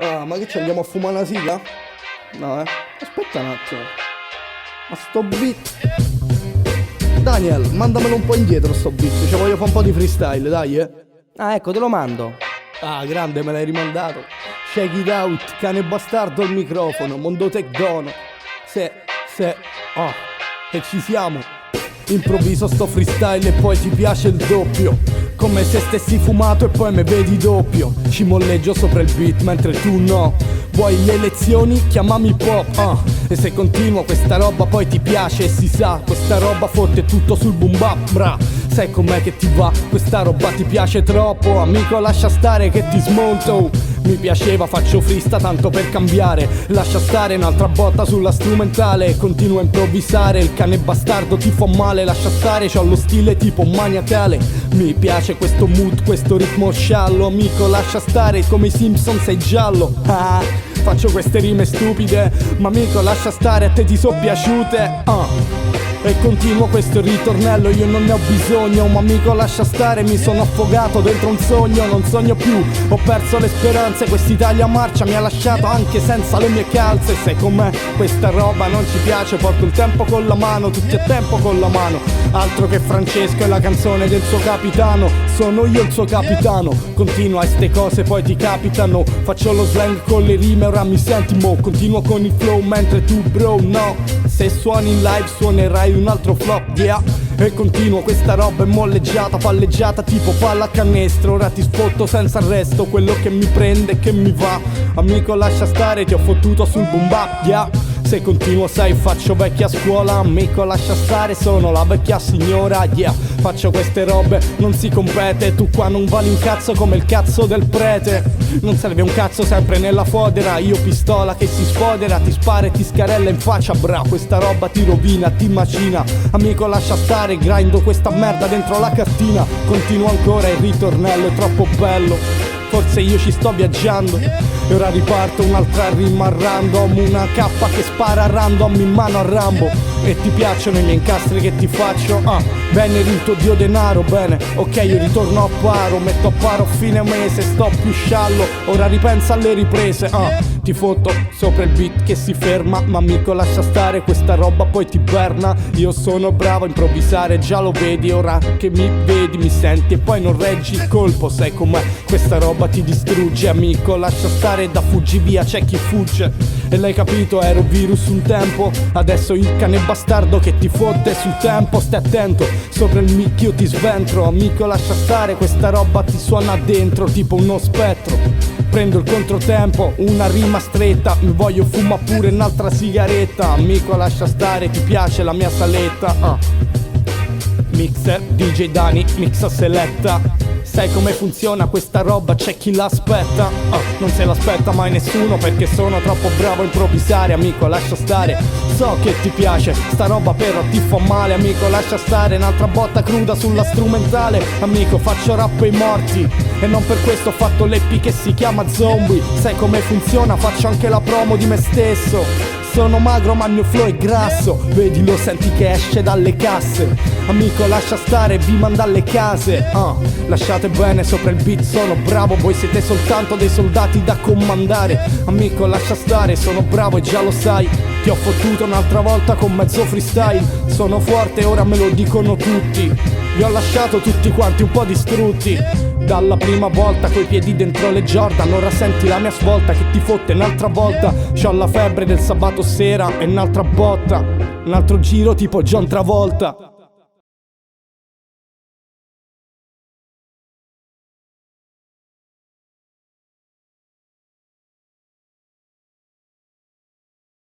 Ah, ma che ci andiamo a fumare una sigla? No, aspetta un attimo. Ma sto beat. Daniel, mandamelo un po' indietro sto beat. Ci voglio fare un po' di freestyle, dai, eh. Ah, ecco, te lo mando. Ah, grande, me l'hai rimandato. Check it out, cane bastardo al microfono, mondo tech dono. E ci siamo. Improvviso sto freestyle e poi ti piace il doppio. Come se stessi fumato e poi me vedi doppio. Ci molleggio sopra il beat mentre tu no. Vuoi le lezioni? Chiamami pop, E se continuo questa roba poi ti piace e si sa. Questa roba fotte tutto sul boom bap, bra. Sai com'è che ti va? Questa roba ti piace troppo. Amico lascia stare che ti smonto. Mi piaceva, faccio freestyle tanto per cambiare. Lascia stare un'altra botta sulla strumentale. Continuo a improvvisare, il cane bastardo ti fa male. Lascia stare, c'ho lo stile tipo maniacale. Mi piace questo mood, questo ritmo sciallo. Amico lascia stare, come i Simpson sei giallo. Faccio queste rime stupide, ma amico lascia stare, a te ti so piaciute. E continuo questo ritornello, io non ne ho bisogno. Ma amico lascia stare, mi sono affogato dentro un sogno. Non sogno più, ho perso le speranze. Quest'Italia marcia mi ha lasciato anche senza le mie calze. Sai com'è? Questa roba non ci piace. Porto il tempo con la mano, tutti a tempo con la mano. Altro che Francesco e la canzone del suo capitano. Sono io il suo capitano. Continua a ste cose poi ti capitano. Faccio lo slang con le rime, ora mi senti mo. Continuo con il flow mentre tu bro no. Se suoni in live suonerai un altro flop, yeah. E continuo, questa roba è molleggiata, palleggiata tipo palla a canestro. Ora ti sfotto senza arresto, quello che mi prende e che mi va. Amico lascia stare, ti ho fottuto sul boom bap, yeah. Se continuo sai faccio vecchia scuola. Amico lascia stare, sono la vecchia signora, yeah. Faccio queste robe, non si compete. Tu qua non vali un cazzo come il cazzo del prete. Non serve un cazzo sempre nella fodera. Io pistola che si sfodera, ti spara e ti scarella in faccia, bra. Questa roba ti rovina, ti macina. Amico lascia stare, grindo questa merda dentro la cartina. Continuo ancora, il ritornello è troppo bello. Forse io ci sto viaggiando. E ora riparto un'altra rima random. Una cappa che spara a random in mano a Rambo. E ti piacciono i miei incastri che ti faccio? Venere il tuo dio denaro, bene. Ok, io ritorno a paro. Metto a paro fine mese, sto più sciallo. Ora ripensa alle riprese, Ti fotto sopra il beat che si ferma. Ma amico lascia stare, questa roba poi ti berna. Io sono bravo a improvvisare, già lo vedi. Ora che mi vedi, mi senti e poi non reggi il colpo. Sai com'è? Questa roba ti distrugge. Amico lascia stare, da fuggi via c'è chi fugge. E l'hai capito, ero virus un tempo. Adesso il cane bastardo che ti fotte sul tempo. Stai attento, sopra il mic io ti sventro. Amico lascia stare, questa roba ti suona dentro tipo uno spettro. Prendo il controtempo, una rima stretta. Mi voglio fumare pure un'altra sigaretta. Amico lascia stare, ti piace la mia saletta, Mixer, DJ Dani, mixa seletta. Sai come funziona questa roba, c'è chi l'aspetta. Non se l'aspetta mai nessuno perché sono troppo bravo a improvvisare. Amico lascia stare, so che ti piace sta roba però ti fa male. Amico lascia stare, un'altra botta cruda sulla strumentale. Amico faccio rap ai morti e non per questo ho fatto l'EP che si chiama Zombie. Sai come funziona, faccio anche la promo di me stesso. Sono magro ma il mio flow è grasso. Vedi, lo senti che esce dalle casse. Amico lascia stare, vi manda alle case. Lasciate bene sopra il beat, sono bravo. Voi siete soltanto dei soldati da comandare. Amico lascia stare, sono bravo e già lo sai. Ti ho fottuto un'altra volta con mezzo freestyle. Sono forte, ora me lo dicono tutti. Vi ho lasciato tutti quanti un po' distrutti. Dalla prima volta coi piedi dentro le Jordan. Ora senti la mia svolta che ti fotte un'altra volta. C'ho la febbre del sabato sera e un'altra botta. Un altro giro tipo John Travolta.